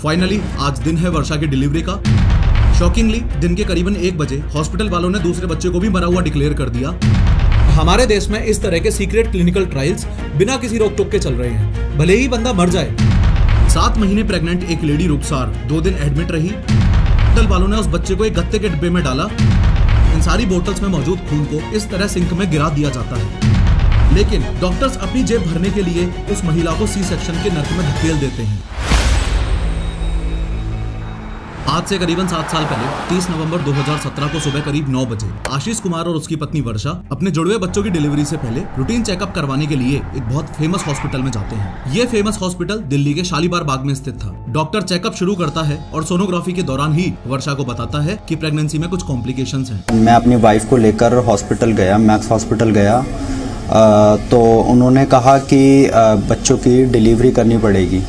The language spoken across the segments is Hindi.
फाइनली आज दिन है वर्षा की डिलीवरी का। शॉकिंगली दिन के करीबन 1 बजे हॉस्पिटल वालों ने दूसरे बच्चे को भी मरा हुआ डिक्लेयर कर दिया। हमारे देश में इस तरह के सीक्रेट क्लिनिकल ट्रायल्स बिना किसी रोक टोक के चल रहे हैं, भले ही बंदा मर जाए। 7 महीने प्रेग्नेंट एक लेडी रुखसार 2 दिन एडमिट रही। हॉस्पिटल वालों ने उस बच्चे को एक गत्ते के डिब्बे में डाला। इन सारी बोतल्स में मौजूद खून को इस तरह सिंक में गिरा दिया जाता है, लेकिन डॉक्टर्स अपनी जेब भरने के लिए उस महिला को सी सेक्शन के नर्क में धकेल देते हैं। आज से करीबन 7 साल पहले 30 नवंबर 2017 को सुबह करीब 9 बजे आशीष कुमार और उसकी पत्नी वर्षा अपने जुड़वे बच्चों की डिलीवरी से पहले रूटीन चेकअप करवाने के लिए एक बहुत फेमस हॉस्पिटल में जाते हैं। ये फेमस हॉस्पिटल दिल्ली के शालीमार बाग में स्थित था। डॉक्टर चेकअप शुरू करता है और सोनोग्राफी के दौरान ही वर्षा को बताता है कि प्रेगनेंसी में कुछ कॉम्प्लिकेशंस हैं। मैं अपनी वाइफ को लेकर हॉस्पिटल गया, मैक्स हॉस्पिटल गया, तो उन्होंने कहा कि बच्चों की डिलीवरी करनी पड़ेगी।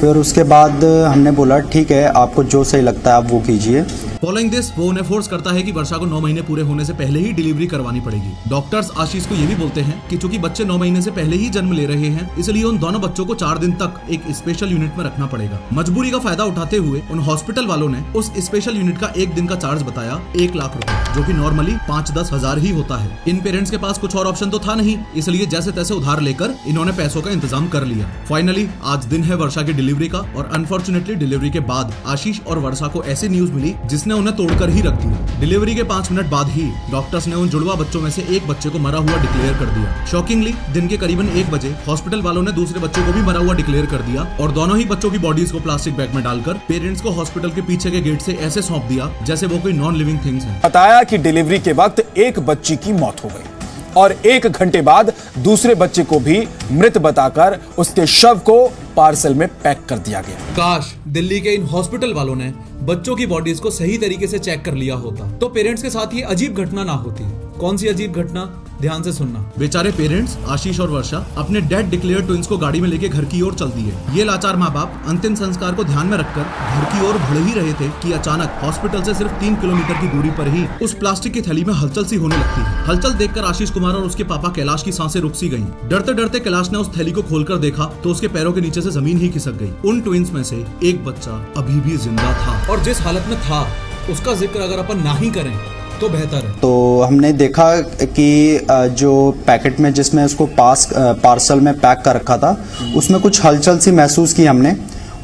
फिर उसके बाद हमने बोला ठीक है, आपको जो सही लगता है आप वो कीजिए। फॉलोइंग दिस वो उन्हें फोर्स करता है कि वर्षा को 9 महीने पूरे होने से पहले ही डिलीवरी करवानी पड़ेगी। डॉक्टर्स आशीष को ये भी बोलते हैं कि चूंकि बच्चे 9 महीने से पहले ही जन्म ले रहे हैं, इसलिए उन दोनों बच्चों को 4 दिन तक एक स्पेशल यूनिट में रखना पड़ेगा। मजबूरी का फायदा उठाते हुए उन हॉस्पिटल वालों ने उस स्पेशल यूनिट का 1 दिन का चार्ज बताया 1 लाख रुपए, जो कि नॉर्मली 5-10 हजार ही होता है। इन पेरेंट्स के पास कुछ और ऑप्शन तो था नहीं, इसलिए जैसे तैसे उधार लेकर इन्होंने पैसों का इंतजाम कर लिया। फाइनली आज दिन है वर्षा की डिलीवरी का, और अनफॉर्चुनेटली डिलीवरी के बाद आशीष और वर्षा को ऐसी न्यूज मिली जिसने उन्हें तोड़कर ही रख दिया। डिलीवरी के 5 मिनट बाद ही डॉक्टर्स ने उन जुड़वा बच्चों में से एक बच्चे को मरा हुआ डिक्लेयर कर दिया। शॉकिंगली दिन के करीबन 1 बजे हॉस्पिटल वालों ने दूसरे बच्चे को भी मरा हुआ डिक्लेयर कर दिया और दोनों ही बच्चों की बॉडीज को प्लास्टिक बैग में डालकर पेरेंट्स को हॉस्पिटल के पीछे के गेट से ऐसे सौंप दिया जैसे वो कोई नॉन लिविंग थिंग्स हैं। बताया कि डिलीवरी के वक्त एक बच्ची की मौत हो गई और 1 घंटे बाद दूसरे बच्चे को भी मृत बताकर उसके शव को पार्सल में पैक कर दिया गया। काश दिल्ली के इन हॉस्पिटल वालों ने बच्चों की बॉडीज को सही तरीके से चेक कर लिया होता तो पेरेंट्स के साथ ये अजीब घटना ना होती। कौन सी अजीब घटना, ध्यान से सुनना। बेचारे पेरेंट्स आशीष और वर्षा अपने डेड डिक्लेयर ट्विंस को गाड़ी में लेके घर की ओर चल दिए। ये लाचार माँ बाप अंतिम संस्कार को ध्यान में रखकर घर की ओर बढ़ ही रहे थे कि अचानक हॉस्पिटल से सिर्फ 3 किलोमीटर की दूरी पर ही उस प्लास्टिक की थैली में हलचल सी होने लगती है। हलचल देखकर आशीष कुमार और उसके पापा कैलाश की सांसें रुक सी गईं। डरते डरते कैलाश ने उस थैली को खोलकर देखा तो उसके पैरों के नीचे से जमीन ही खिसक गई। उन ट्विंस में से एक बच्चा अभी भी जिंदा था, और जिस हालत में था उसका जिक्र अगर अपन ना ही करें तो बेहतर है। तो हमने देखा कि जो पैकेट में जिसमें उसको पार्सल में पैक कर रखा था उसमें कुछ हलचल सी महसूस की हमने।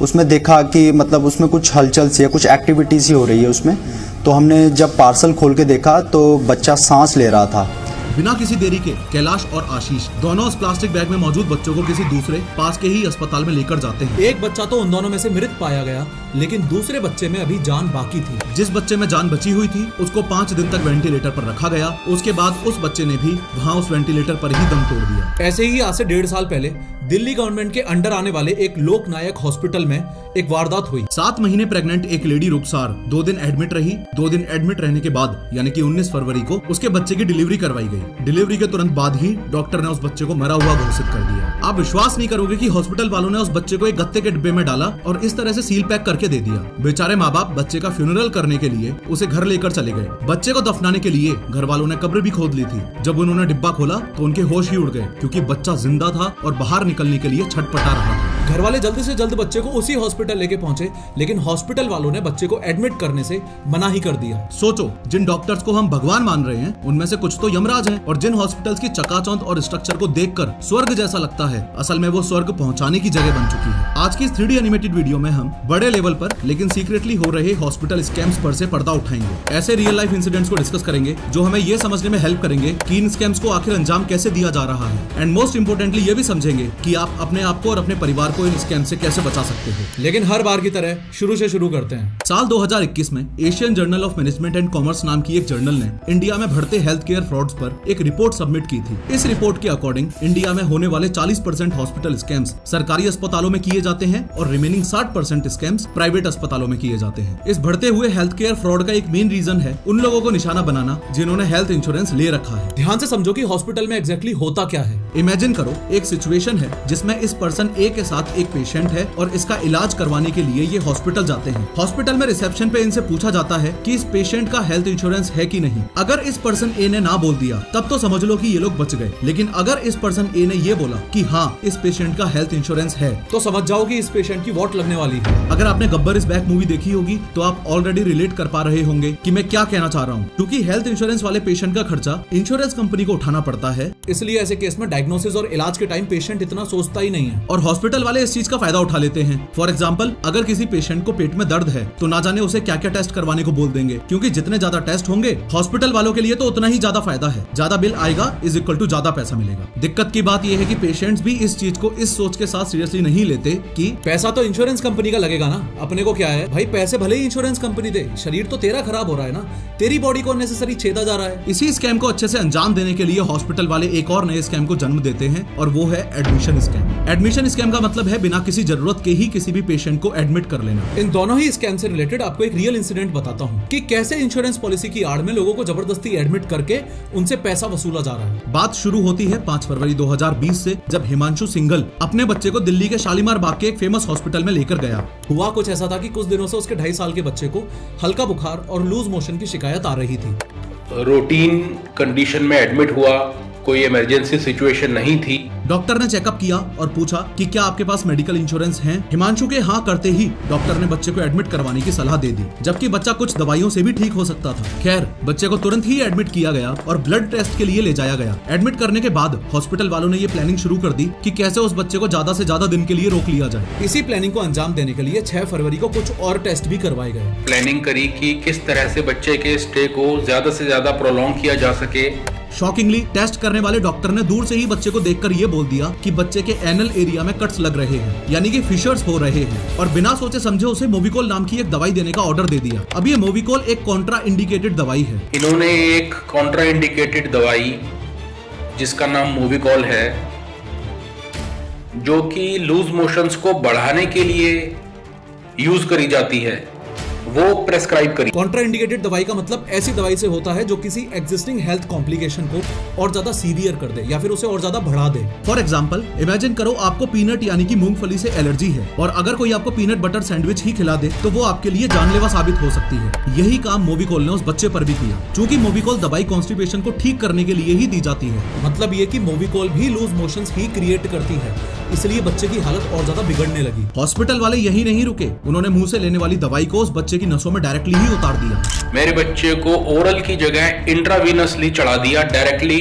उसमें देखा कि मतलब उसमें कुछ हलचल सी है, कुछ एक्टिविटी सी हो रही है उसमें। तो हमने जब पार्सल खोल के देखा तो बच्चा सांस ले रहा था। बिना किसी देरी के कैलाश और आशीष दोनों उस प्लास्टिक बैग में मौजूद बच्चों को किसी दूसरे पास के ही अस्पताल में लेकर जाते हैं। एक बच्चा तो उन दोनों में से मृत पाया गया, लेकिन दूसरे बच्चे में अभी जान बाकी थी। जिस बच्चे में जान बची हुई थी उसको 5 दिन तक वेंटिलेटर पर रखा गया। उसके बाद उस बच्चे ने भी वहाँ उस वेंटिलेटर पर ही दम तोड़ दिया। ऐसे ही आज से 1.5 साल पहले दिल्ली गवर्नमेंट के अंडर आने वाले एक लोकनायक हॉस्पिटल में एक वारदात हुई। 7 महीने प्रेग्नेंट एक लेडी रुखसार 2 दिन एडमिट रही। 2 दिन एडमिट रहने के बाद यानी कि 19 फरवरी को उसके बच्चे की डिलीवरी करवाई गई। डिलीवरी के तुरंत बाद ही डॉक्टर ने उस बच्चे को मरा हुआ घोषित कर दिया। आप विश्वास नहीं करोगे कि हॉस्पिटल वालों ने उस बच्चे को एक गत्ते के डिब्बे में डाला और इस तरह से सील पैक करके दे दिया। बेचारे माँ बाप बच्चे का फ्यूनरल करने के लिए उसे घर लेकर चले गए। बच्चे को दफनाने के लिए घर वालों ने कब्र भी खोद ली थी। जब उन्होंने डिब्बा खोला तो उनके होश ही उड़ गए, क्योंकि बच्चा जिंदा था और बाहर निकलने के लिए छटपटा रहा था। घर वाले जल्दी से जल्द बच्चे को उसी हॉस्पिटल लेके पहुंचे, लेकिन हॉस्पिटल वालों ने बच्चे को एडमिट करने से मना ही कर दिया। सोचो, जिन डॉक्टर्स को हम भगवान मान रहे हैं उनमें से कुछ तो यमराज हैं, और जिन हॉस्पिटल्स की चकाचौंध और स्ट्रक्चर को देखकर स्वर्ग जैसा लगता है, असल में वो स्वर्ग पहुंचाने की जगह बन चुकी है। आज की इस 3D एनिमेटेड वीडियो में हम बड़े लेवल पर लेकिन सीक्रेटली हो रहे हॉस्पिटल स्कैम्स पर से पर्दा उठाएंगे। ऐसे रियल लाइफ इंसिडेंट्स को डिस्कस करेंगे जो हमें ये समझने में हेल्प करेंगे कि इन स्कैम्स को आखिर अंजाम कैसे दिया जा रहा है, एंड मोस्ट इंपोर्टेंटली ये भी समझेंगे कि आप अपने आप को और अपने परिवार को इन स्कैम से कैसे बचा सकते हो। लेकिन हर बार की तरह शुरू से शुरू करते हैं। साल 2021 में Asian journal of management and commerce नाम की एक जर्नल ने इंडिया में बढ़ते हेल्थ केयर फ्रॉड्स पर एक रिपोर्ट सबमिट की थी। इस रिपोर्ट के अकॉर्डिंग इंडिया में होने वाले 40% हॉस्पिटल स्कैम्स सरकारी अस्पतालों में किए जाते हैं और रिमेनिंग 60% स्कैम्स प्राइवेट अस्पतालों में किए जाते हैं। इस बढ़ते हुए हेल्थ केयर फ्रॉड का एक मेन रीजन है उन लोगों को निशाना बनाना जिन्होंने हेल्थ इंश्योरेंस ले रखा है। ध्यान से समझो कि हॉस्पिटल में एग्जैक्टली होता क्या है। इमेजिन करो, एक सिचुएशन है जिसमें इस पर्सन ए के साथ साथ एक पेशेंट है और इसका इलाज करवाने के लिए ये हॉस्पिटल जाते हैं। हॉस्पिटल में रिसेप्शन पे इनसे पूछा जाता है कि इस पेशेंट का हेल्थ इंश्योरेंस है कि नहीं। अगर इस पर्सन ए ने ना बोल दिया तब तो समझ लो कि ये लोग बच गए, लेकिन अगर इस पर्सन ए ने ये बोला कि हाँ इस पेशेंट का हेल्थ इंश्योरेंस है तो समझ जाओ कि इस पेशेंट की वॉट लगने वाली है। अगर आपने गब्बर इज बैक मूवी देखी होगी तो आप ऑलरेडी रिलेट कर पा रहे होंगे कि मैं क्या कहना चाह रहा हूँ, क्योंकि हेल्थ इंश्योरेंस वाले पेशेंट का खर्चा इंश्योरेंस कंपनी को उठाना पड़ता है, इसलिए ऐसे केस में डायग्नोसिस और इलाज के टाइम पेशेंट इतना सोचता ही नहीं है और हॉस्पिटल वाले इस चीज का फायदा उठा लेते हैं। फॉर एग्जाम्पल, अगर किसी पेशेंट को पेट में दर्द है तो ना जाने उसे क्या क्या टेस्ट करवाने को बोल देंगे, क्योंकि जितने ज्यादा टेस्ट होंगे हॉस्पिटल वालों के लिए तो उतना ही ज्यादा फायदा है, ज्यादा बिल आएगा इज इक्वल टू ज्यादा पैसा मिलेगा। दिक्कत की बात यह है कि पेशेंट्स भी इस चीज को इस सोच के साथ सीरियसली नहीं लेते कि पैसा तो इंश्योरेंस कंपनी का लगेगा ना, अपने को क्या है भाई, पैसे भले ही इंश्योरेंस कंपनी दे, शरीर तो तेरा खराब हो रहा है ना, तेरी बॉडी को अननेसेसरी छेदा जा रहा है। इसी स्कैम को अच्छे से अंजाम देने के लिए हॉस्पिटल वाले एक और नए स्कैम को जन्म देते हैं और वो है एडमिशन स्कैम। एडमिशन स्कैम का मतलब है बिना किसी जरूरत के ही किसी भी पेशेंट को एडमिट कर लेना। इन दोनों ही स्कैम से रिलेटेड आपको एक रियल इंसिडेंट बताता हूँ कि कैसे इंश्योरेंस पॉलिसी की आड़ में लोगों को जबरदस्ती एडमिट करके उनसे पैसा वसूला जा रहा है। बात शुरू होती है 5 फरवरी 2020 से, जब हिमांशु सिंघल अपने बच्चे को दिल्ली के शालीमार बाग के एक फेमस हॉस्पिटल में लेकर गया। हुआ कुछ ऐसा था कि कुछ दिनों से उसके 2.5 साल के बच्चे को हल्का बुखार और लूज मोशन की शिकायत आ रही थी। रूटीन कंडीशन में एडमिट हुआ, कोई इमरजेंसी सिचुएशन नहीं थी। डॉक्टर ने चेकअप किया और पूछा कि क्या आपके पास मेडिकल इंश्योरेंस है। हिमांशु के हाँ करते ही डॉक्टर ने बच्चे को एडमिट करवाने की सलाह दे दी, जबकि बच्चा कुछ दवाइयों से भी ठीक हो सकता था। खैर, बच्चे को तुरंत ही एडमिट किया गया और ब्लड टेस्ट के लिए ले जाया गया। एडमिट करने के बाद हॉस्पिटल वालों ने ये प्लानिंग शुरू कर दी कि कैसे उस बच्चे को ज्यादा से ज्यादा दिन के लिए रोक लिया जाए। इसी प्लानिंग को अंजाम देने के लिए 6 फरवरी को कुछ और टेस्ट भी करवाए गए। प्लानिंग करी कि किस तरह से बच्चे के स्टे को ज्यादा से ज्यादा प्रोलॉन्ग किया जा सके। शॉकिंगली, टेस्ट करने वाले डॉक्टर ने दूर से ही बच्चे को देखकर ये बोल दिया कि बच्चे के एनल एरिया में कट्स लग रहे हैं, यानी कि फिशर्स हो रहे हैं, और बिना सोचे समझे उसे मोविकोल नाम की एक दवाई देने का ऑर्डर दे दिया। अब ये मोविकोल एक कॉन्ट्रा इंडिकेटेड दवाई है। इन्होंने एक कॉन्ट्रा इंडिकेटेड दवाई जिसका नाम मोविकोल है, जो कि लूज मोशंस को बढ़ाने के लिए यूज करी जाती है, वो प्रेस्क्राइब करी। कॉन्ट्रा इंडिकेटेड दवाई का मतलब ऐसी दवाई से होता है जो किसी एग्जिस्टिंग हेल्थ कॉम्प्लिकेशन को और ज्यादा सीवियर कर दे या फिर उसे और ज्यादा बढ़ा दे। फॉर एग्जांपल, इमेजिन करो आपको पीनट यानी कि मूंगफली से एलर्जी है और अगर कोई आपको पीनट बटर सैंडविच ही खिला दे तो वो आपके लिए जानलेवा साबित हो सकती है। यही काम मोविकोल ने उस बच्चे पर भी किया। चूंकि मोविकोल दवाई कॉन्स्टिपेशन को ठीक करने के लिए ही दी जाती है, मतलब ये कि मोविकोल भी लूज मोशंस ही क्रिएट करती है, इसलिए बच्चे की हालत और ज्यादा बिगड़ने लगी। हॉस्पिटल वाले यही नहीं रुके, उन्होंने मुंह से लेने वाली दवाई को उस बच्चे की नसों में डायरेक्टली ही उतार दिया। मेरे बच्चे को ओरल की जगह इंट्रावीनसली चढ़ा दिया, डायरेक्टली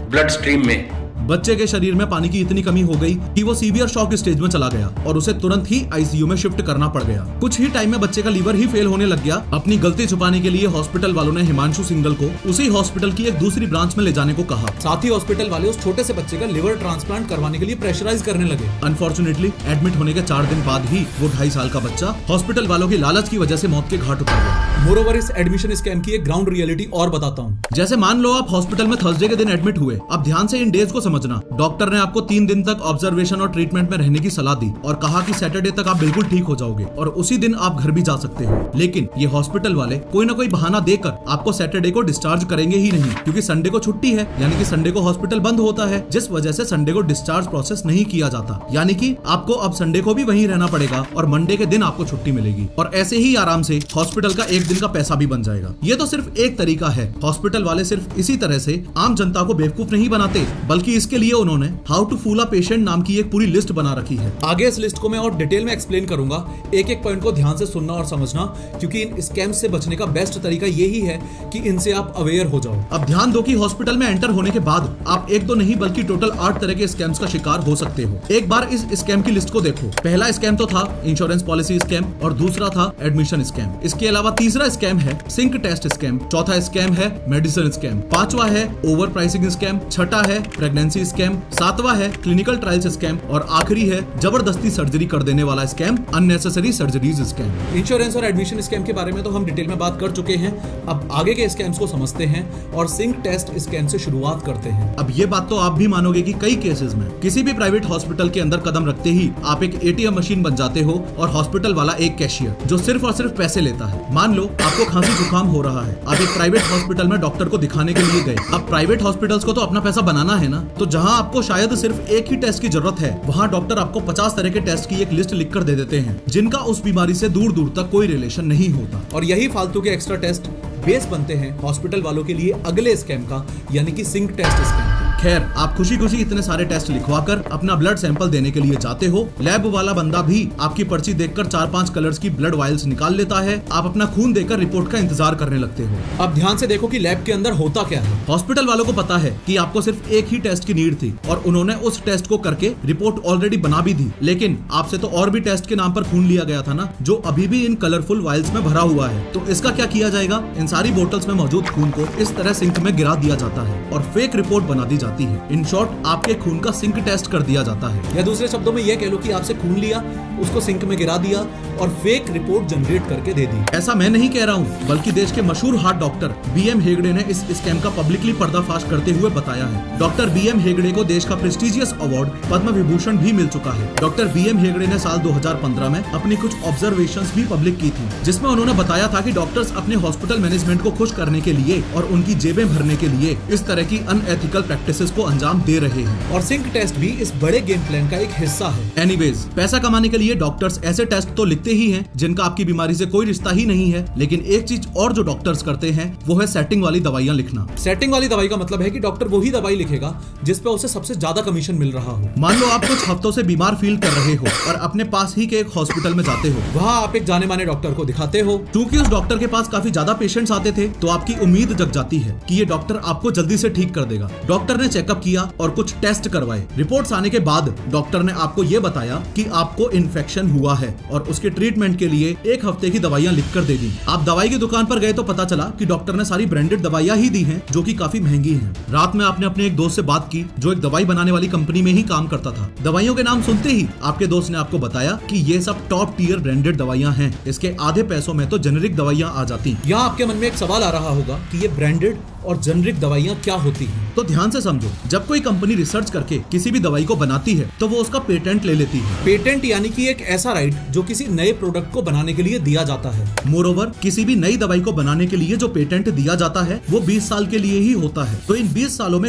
ब्लड स्ट्रीम में। बच्चे के शरीर में पानी की इतनी कमी हो गई कि वो सीवियर शॉक स्टेज में चला गया और उसे तुरंत ही आईसीयू में शिफ्ट करना पड़ गया। कुछ ही टाइम में बच्चे का लीवर ही फेल होने लग गया। अपनी गलती छुपाने के लिए हॉस्पिटल वालों ने हिमांशु सिंघल को उसी हॉस्पिटल की एक दूसरी ब्रांच में ले जाने को कहा। साथ ही हॉस्पिटल वाले उस छोटे से बच्चे का लिवर ट्रांसप्लांट करवाने के लिए प्रेशराइज करने लगे। अनफॉर्चुनेटली, एडमिट होने के 4 दिन बाद ही वो 2.5 साल का बच्चा हॉस्पिटल वालों की लालच की वजह से मौत के घाट उतर गया। मोरोवर, इस एडमिशन स्कैम की एक ग्राउंड रियलिटी और बताता हूँ। जैसे मान लो आप हॉस्पिटल में थर्सडे के दिन एडमिट हुए। अब ध्यान से इन डेज को समझना। डॉक्टर ने आपको 3 दिन तक ऑब्जर्वेशन और ट्रीटमेंट में रहने की सलाह दी और कहा कि सैटरडे तक आप बिल्कुल ठीक हो जाओगे और उसी दिन आप घर भी जा सकते हो। लेकिन ये हॉस्पिटल वाले कोई ना कोई बहाना देकर आपको सैटरडे को डिस्चार्ज करेंगे ही नहीं, क्योंकि संडे को छुट्टी है, यानी कि संडे को हॉस्पिटल बंद होता है, जिस वजह से संडे को डिस्चार्ज प्रोसेस नहीं किया जाता। यानी कि आपको अब संडे को भी वहीं रहना पड़ेगा और मंडे के दिन आपको छुट्टी मिलेगी और ऐसे ही आराम से हॉस्पिटल का 1 दिन का पैसा भी बन जाएगा। ये तो सिर्फ एक तरीका है। हॉस्पिटल वाले सिर्फ इसी तरह से आम जनता को बेवकूफ नहीं बनाते, बल्कि इसके लिए उन्होंने how to fool a patient नाम की एक पूरी लिस्ट बना रखी है। आगे इस लिस्ट को मैं और डिटेल में एक्सप्लेन करूंगा। एक एक पॉइंट को ध्यान से सुनना और समझना, क्योंकि इन स्कैम्स से बचने का बेस्ट तरीका यही है कि इनसे आप अवेयर हो जाओ। अब ध्यान दो कि हॉस्पिटल में एंटर होने के बाद आप एक दो नहीं बल्कि टोटल 8 तरह के स्कैम्स का शिकार हो सकते हो। एक बार इस स्कैम की लिस्ट को देखो। पहला स्कैम तो था इंश्योरेंस पॉलिसी स्कैम और दूसरा था एडमिशन स्कैम। इसके अलावा तीसरा स्कैम है सिंक टेस्ट स्कैम, चौथा स्कैम है मेडिसिन स्कैम, पांचवा है ओवर प्राइसिंग स्कैम, छठा है प्रेगनेंसी स्कैम, सातवां है क्लिनिकल ट्रायल्स स्कैम और आखिरी है जबरदस्ती सर्जरी कर देने वाला scam, unnecessary surgeries scam. Insurance और एडमिशन स्कैम के बारे में तो हम डिटेल में बात कर चुके हैं। अब आगे के स्कैम्स को समझते हैं और सिंक टेस्ट स्कैम से शुरुआत करते हैं। अब ये बात तो आप भी मानोगे कि कई केसेस में किसी भी प्राइवेट हॉस्पिटल के अंदर कदम रखते ही आप एक एटीएम मशीन बन जाते हो और हॉस्पिटल वाला एक कैशियर जो सिर्फ और सिर्फ पैसे लेता है। मान लो आपको खांसी जुकाम हो रहा है, आप एक प्राइवेट हॉस्पिटल में डॉक्टर को दिखाने के लिए गए। अब प्राइवेट हॉस्पिटल्स को तो अपना पैसा बनाना है ना, तो जहां आपको शायद सिर्फ एक ही टेस्ट की जरूरत है, वहां डॉक्टर आपको 50 तरह के टेस्ट की एक लिस्ट लिखकर दे देते हैं, जिनका उस बीमारी से दूर दूर तक कोई रिलेशन नहीं होता। और यही फालतू के एक्स्ट्रा टेस्ट बेस बनते हैं हॉस्पिटल वालों के लिए अगले स्कैम का, यानी कि सिंक टेस्ट स्कैम। खैर, आप खुशी खुशी इतने सारे टेस्ट लिखवाकर अपना ब्लड सैंपल देने के लिए जाते हो। लैब वाला बंदा भी आपकी पर्ची देखकर 4-5 कलर्स की ब्लड वायल्स निकाल लेता है। आप अपना खून देकर रिपोर्ट का इंतजार करने लगते हो। अब ध्यान से देखो कि लैब के अंदर होता क्या है। हॉस्पिटल वालों को पता है कि आपको सिर्फ एक ही टेस्ट की नीड थी और उन्होंने उस टेस्ट को करके रिपोर्ट ऑलरेडी बना भी दी, लेकिन आपसे तो और भी टेस्ट के नाम पर खून लिया गया था ना, जो अभी भी इन कलरफुल वायल्स में भरा हुआ है। तो इसका क्या किया जाएगा? इन सारी बोतल्स में मौजूद खून को इस तरह सिंक में गिरा दिया जाता है और फेक रिपोर्ट बना दी जाती है। इन शॉर्ट, आपके खून का सिंक टेस्ट कर दिया जाता है, या दूसरे शब्दों में यह कह लो कि आपसे खून लिया, उसको सिंक में गिरा दिया और फेक रिपोर्ट जनरेट करके दे दी। ऐसा मैं नहीं कह रहा हूँ, बल्कि देश के मशहूर हार्ट डॉक्टर BM हेगड़े ने इस स्कैम का पब्लिकली पर्दाफाश करते हुए बताया है। डॉक्टर BM हेगड़े को देश का प्रेस्टिजियस अवार्ड पद्म विभूषण भी मिल चुका है। डॉक्टर BM हेगड़े ने साल 2015 में अपनी कुछ ऑब्जर्वेशंस भी पब्लिक की थी, जिसमें उन्होंने बताया था कि डॉक्टर्स अपने हॉस्पिटल मैनेजमेंट को खुश करने के लिए और उनकी जेबें भरने के लिए इस तरह की अनएथिकल प्रैक्टिसेस को अंजाम दे रहे हैं, और सिंक टेस्ट भी इस बड़े गेम प्लान का एक हिस्सा है। एनीवेज, पैसा कमाने के लिए डॉक्टर्स ऐसे टेस्ट तो लिखते ही हैं जिनका आपकी बीमारी से कोई रिश्ता ही नहीं है, लेकिन एक चीज और जो डॉक्टर्स करते हैं वो है सेटिंग वाली दवाइयां लिखना। सेटिंग वाली दवाई का मतलब है कि डॉक्टर वही दवाई लिखेगा जिस पे उसे सबसे ज्यादा कमीशन मिल रहा हो। मान लो आप कुछ हफ्तों से बीमार फील कर रहे हो और अपने पास ही के एक हॉस्पिटल में जाते हो। वहाँ आप एक जाने माने डॉक्टर को दिखाते हो। क्योंकि उस डॉक्टर के पास काफी ज्यादा पेशेंट्स आते थे, तो आपकी उम्मीद जग जाती है कि ये डॉक्टर आपको जल्दी से ठीक कर देगा। डॉक्टर ने चेकअप किया और कुछ टेस्ट करवाए। रिपोर्ट्स आने के बाद डॉक्टर ने आपको ये बताया कि आपको इन्फेक्शन हुआ है और उसके ट्रीटमेंट के लिए 1 हफ्ते की दवाइयां लिखकर दे दी। आप दवाई की दुकान पर गए तो पता चला कि डॉक्टर ने सारी ब्रांडेड दवाइयां ही दी हैं, जो कि काफी महंगी हैं। रात में आपने अपने एक दोस्त से बात की जो एक दवाई बनाने वाली कंपनी में ही काम करता था। दवाइयों के नाम सुनते ही आपके दोस्त ने आपको बताया कि ये सब टॉप टियर ब्रांडेड दवाइयां हैं, इसके आधे पैसों में तो जेनेरिक दवाइयां आ जाती। यहाँ आपके मन में एक सवाल आ रहा होगा कि ये ब्रांडेड और जेनेरिक दवाइयां क्या होती हैं? तो ध्यान से समझो, जब कोई कंपनी रिसर्च करके किसी भी दवाई को बनाती है तो वो उसका पेटेंट ले लेती है। पेटेंट यानी कि एक ऐसा राइट जो किसी नए प्रोडक्ट को बनाने के लिए दिया जाता है। मोरओवर, किसी भी नई दवाई को बनाने के लिए जो पेटेंट दिया जाता है वो 20 साल के लिए ही होता है। तो इन 20 सालों में